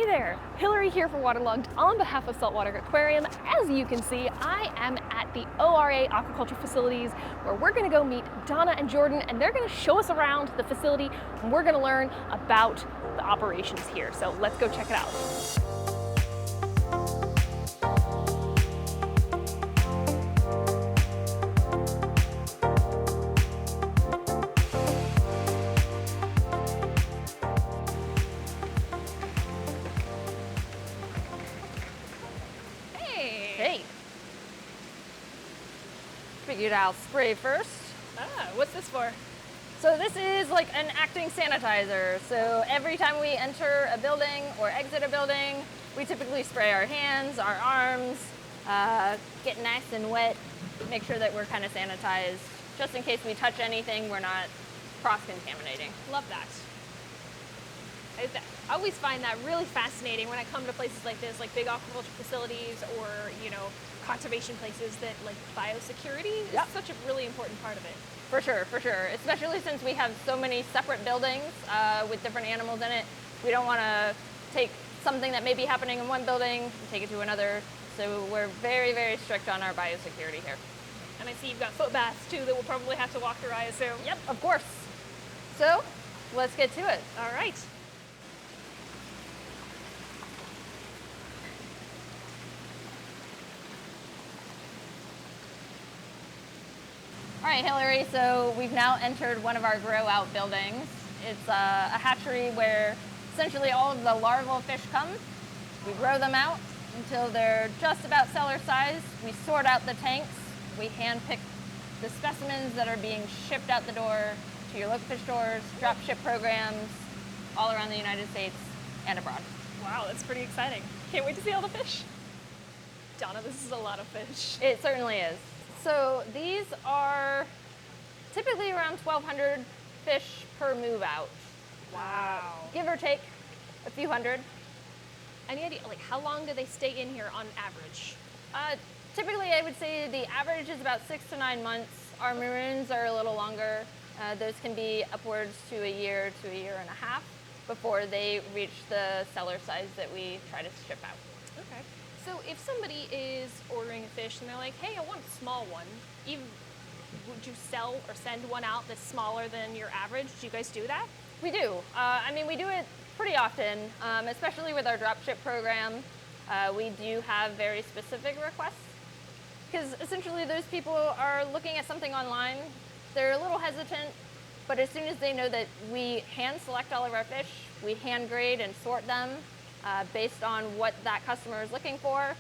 there, Hillary here for Waterlogged on behalf of Saltwater Aquarium. As you can see, I am at the ORA aquaculture facilities where we're gonna go meet Donna and Jordan, and they're gonna show us around the facility and we're gonna learn about the operations here. So let's go check it out. Hey. Figured I'll spray first. Ah, what's this for? So this is like an acting sanitizer. So every time we enter a building or exit a building, we typically spray our hands, our arms, get nice and wet, make sure that we're kind of sanitized, just in case we touch anything, we're not cross-contaminating. Love that. I always find that really fascinating when I come to places like this, like big aquaculture facilities or, conservation places, that like biosecurity is such a really important part of it. For sure, especially since we have so many separate buildings with different animals in it. We don't want to take something that may be happening in one building and take it to another. So we're very, very strict on our biosecurity here. And I see you've got foot baths too that we'll probably have to walk through, I assume. Yep, of course. So let's get to it. All right. All right, Hillary, so we've now entered one of our grow out buildings. It's a hatchery where essentially all of the larval fish come. We grow them out until they're just about cellar size. We sort out the tanks. We hand pick the specimens that are being shipped out the door to your local fish stores, drop ship programs all around the United States and abroad. Wow, that's pretty exciting. Can't wait to see all the fish. Donna, this is a lot of fish. It certainly is. So these are typically around 1,200 fish per move out. Wow. Give or take a few hundred. Any idea, like how long do they stay in here on average? Typically, I would say the average is about 6 to 9 months. Our maroons are a little longer. Those can be upwards to a year and a half before they reach the cellar size that we try to ship out. Okay. So if somebody is ordering a fish and they're like, hey, I want a small one, would you sell or send one out that's smaller than your average? Do you guys do that? We do. We do it pretty often, especially with our drop ship program. We do have very specific requests because essentially those people are looking at something online. They're a little hesitant, but as soon as they know that we hand select all of our fish, we hand grade and sort them based on what that customer is looking for,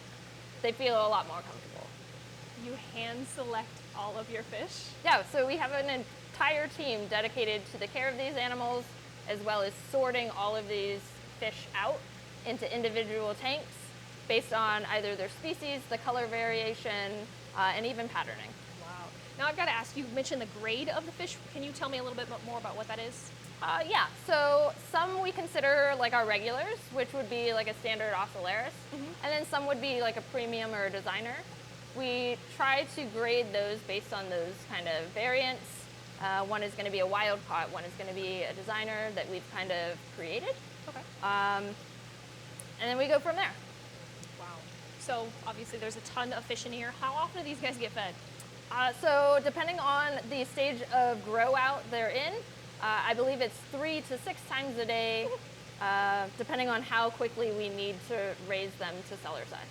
they feel a lot more comfortable. You hand select all of your fish? Yeah, so we have an entire team dedicated to the care of these animals, as well as sorting all of these fish out into individual tanks based on either their species, the color variation, and even patterning. Wow. Now I've got to ask, you mentioned the grade of the fish. Can you tell me a little bit more about what that is? Yeah, so some we consider like our regulars, which would be like a standard ocellaris, and then some would be like a premium or a designer. We try to grade those based on those kind of variants. One is going to be a wild caught, one is going to be a designer that we've kind of created. Okay. And then we go from there. Wow. So obviously there's a ton of fish in here. How often do these guys get fed? So depending on the stage of grow out they're in, I believe it's 3 to 6 times a day, depending on how quickly we need to raise them to cellar size.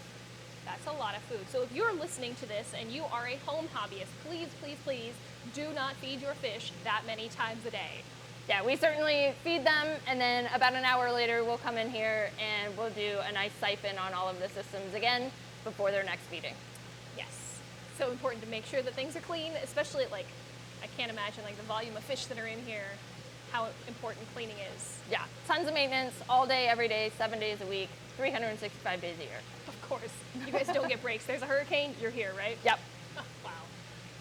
That's a lot of food. So if you're listening to this and you are a home hobbyist, please, please, please do not feed your fish that many times a day. Yeah, we certainly feed them, and then about an hour later we'll come in here and we'll do a nice siphon on all of the systems again before their next feeding. Yes. So important to make sure that things are clean, especially at I can't imagine the volume of fish that are in here, how important cleaning is. Yeah, tons of maintenance all day, every day, 7 days a week, 365 days a year. Of course. You guys don't get breaks. There's a hurricane, you're here, right? Yep. Wow.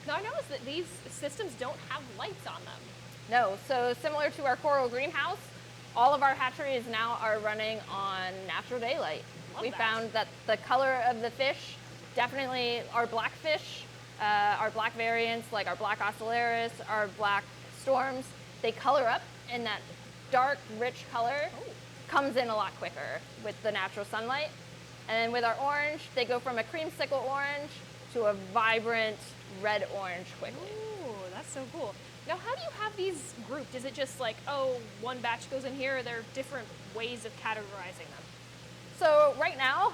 Now I noticed that these systems don't have lights on them. No, so similar to our coral greenhouse, all of our hatcheries now are running on natural daylight. We found that the color of the fish, definitely our black fish, our black variants like our black ocellaris, our black storms, they color up in that dark, rich color comes in a lot quicker with the natural sunlight. And then with our orange, they go from a creamsicle orange to a vibrant red-orange quickly. Ooh, that's so cool. Now, how do you have these grouped? Is it just like, oh, one batch goes in here, or there are different ways of categorizing them? So right now,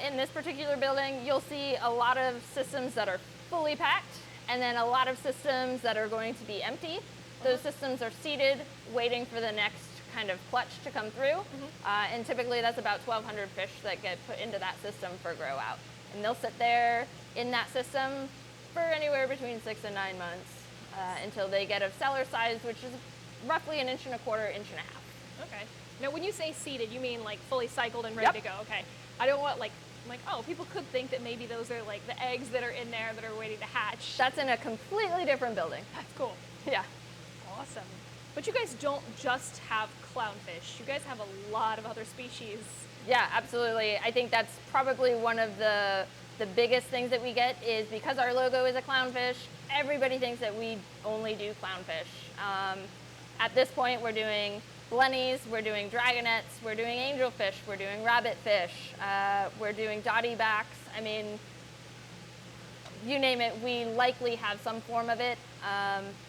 in this particular building, you'll see a lot of systems that are fully packed, and then a lot of systems that are going to be empty. Those systems are seated, waiting for the next kind of clutch to come through. And typically that's about 1,200 fish that get put into that system for grow out. And they'll sit there in that system for anywhere between 6 and 9 months until they get a cellar size, which is roughly 1 1/4 inch, 1.5 inches. Okay. Now, when you say seeded, you mean like fully cycled and ready to go? Okay. I don't want I'm like, oh, people could think that maybe those are like the eggs that are in there that are waiting to hatch. That's in a completely different building. That's cool. Yeah. Awesome. But you guys don't just have clownfish. You guys have a lot of other species. Yeah, absolutely. I think that's probably one of the biggest things that we get is because our logo is a clownfish, everybody thinks that we only do clownfish. At this point, we're doing blennies, we're doing dragonets, we're doing angelfish, we're doing rabbitfish, we're doing dotty backs. I mean, you name it, we likely have some form of it,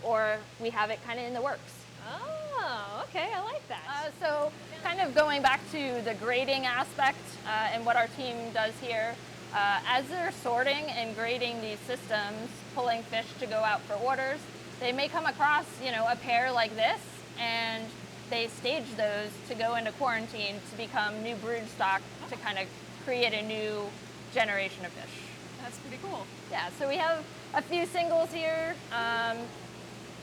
or we have it kind of in the works. Oh, okay, I like that. So kind of going back to the grading aspect and what our team does here, as they're sorting and grading these systems, pulling fish to go out for orders, they may come across, a pair like this, and they stage those to go into quarantine to become new brood stock to kind of create a new generation of fish. That's pretty cool. Yeah, so we have a few singles here.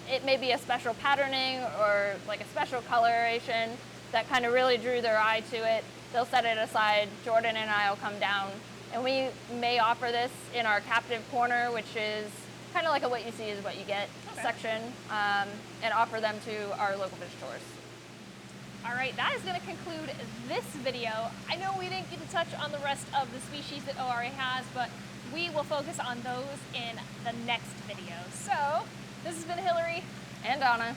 It may be a special patterning or like a special coloration that kind of really drew their eye to it. They'll set it aside. Jordan and I will come down, and we may offer this in our captive corner, which is kind of like a what you see is what you get section, and offer them to our local fish tours. All right, that is going to conclude this video. I know we didn't get to touch on the rest of the species that ORA has, but we will focus on those in the next video. So, this has been Hillary And Donna.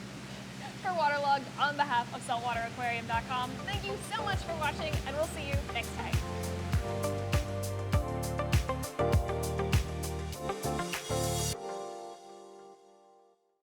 for Waterlogged on behalf of saltwateraquarium.com. Thank you so much for watching, and we'll see you next time.